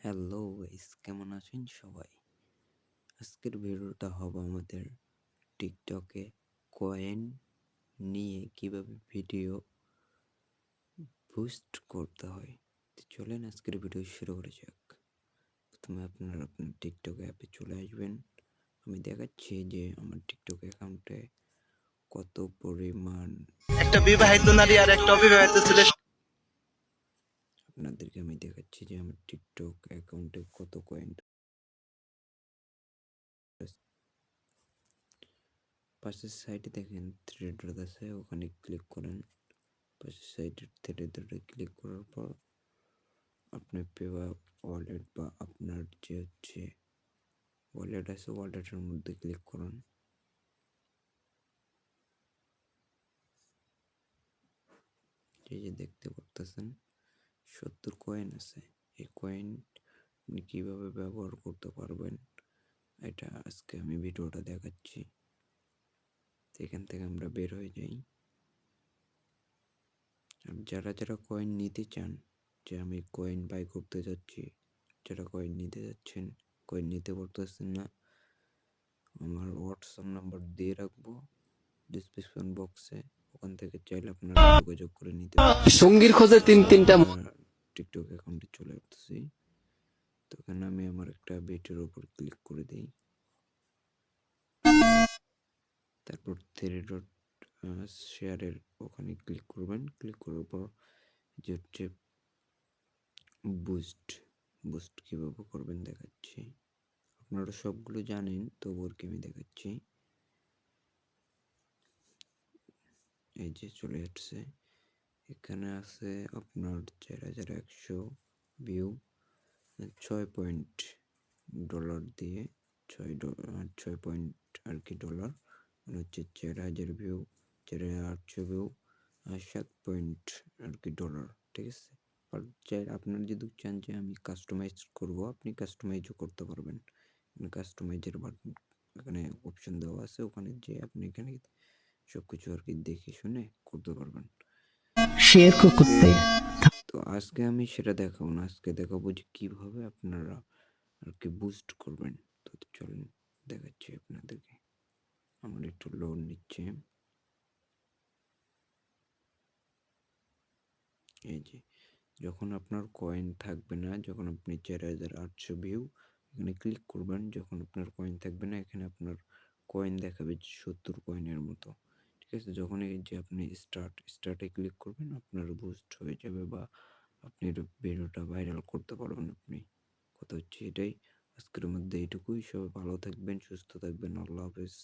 Hello guys, কেমন আছেন সবাই? আজকের ভিডিওটা হবে আমাদের টিকটকে কয়েন নিয়ে কিভাবে ভিডিও বুস্ট করতে হয়। তো চলেন আজকের ভিডিও শুরু করা যাক। প্রথমে আপনার টিকটক অ্যাপে চলে আসবেন। আমি দেখাচ্ছি যে আমার টিকটক অ্যাকাউন্টে কত পরিমাণ একটা বিবাহিত নারী আর একটা অবিবাহিত ছেলে আপনাদেরকে আমি দেখাচ্ছি যে আমার টিকটক অ্যাকাউন্টে কত কয়েন আছে। পাশের সাইডে দেখেন থ্রি ডট আছে, ওখানে ক্লিক করেন। পাশের সাইডে থ্রি ডটে ক্লিক করার পর আপনি পেওয়া ওয়ালেট বা আপনার যে ওয়ালেট আছে ওয়ালেটের মধ্যে ক্লিক করুন। এই যে দেখতে পারতেছেন 70 কয়েন আছে। এই কয়েন আপনি কিভাবে ব্যবহার করতে পারবেন এটা আজকে আমি ভিডিওটা দেখাচ্ছি। এখান থেকে আমরা বের হয়ে যাই। আর যারা কয়েন নিতে চান, যে আমি কয়েন বাই করতে যাচ্ছি, যারা কয়েন নিতে যাচ্ছেন, কয়েন নিতে পারতেছেন না, আমার হোয়াটসঅ্যাপ নাম্বার দিয়ে রাখবো ডিসক্রিপশন বক্সে। ওখান থেকে চাইলে আপনারা যোগাযোগ করে নিতে পারবেন। সঙ্গীর খোঁজে তিনটা আমরা টিকটক অ্যাকাউন্টে চলে আসতেছি। তো এখানে আমি আমার একটা ভিডিওর উপর ক্লিক করে দিই। তারপর থ্রি ডট শেয়ারের ওখানে ক্লিক করবেন। ক্লিক করার পর যে হচ্ছে বুস্ট বুস্ট কীভাবে করবেন দেখাচ্ছি। আপনারা সবগুলো জানেন, তবুও আর কি আমি দেখাচ্ছি। এই যে চলে আসছে, এখানে আছে আপনার 4100 ভিউ, $6 দিয়ে 6 আর কি ডলার, মানে হচ্ছে 4000 ভিউ, 4800 ভিউ আর 7 আর কি ডলার। ঠিক আছে। আর আপনার যদি চান যে আমি কাস্টমাইজ করব, আপনি কাস্টমাইজও করতে পারবেন। কাস্টমাইজের বাটন এখানে অপশন দেওয়া আছে, ওখানে যে আপনি এখানে সবকিছু আর কি দেখে শুনে করতে পারবেন। শেয়ার করতে তো আজকে আমি সেটা দেখাবো না, আজকে দেখাবো যে কিভাবে আপনারা আর কি বুস্ট করবেন। তো চলুন দেখাচ্ছি আপনাদেরকে। আমার একটু লোন নিচ্ছে। এই যে যখন আপনার কয়েন থাকবে না, যখন আপনি 4800 ভিউ এখানে ক্লিক করবেন, যখন আপনার কয়েন থাকবে না, এখানে আপনার কয়েন দেখাবে 70 কয়েনের মতো। ঠিক আছে। যখন এই যে আপনি স্টার্টে ক্লিক করবেন, আপনার বুস্ট হয়ে যাবে বা আপনি ভিডিওটা ভাইরাল করতে পারবেন। আপনি কথা হচ্ছে এটাই। আজকের মধ্যে এইটুকুই। সবাই ভালো থাকবেন, সুস্থ থাকবেন। আল্লাহ হাফেজ।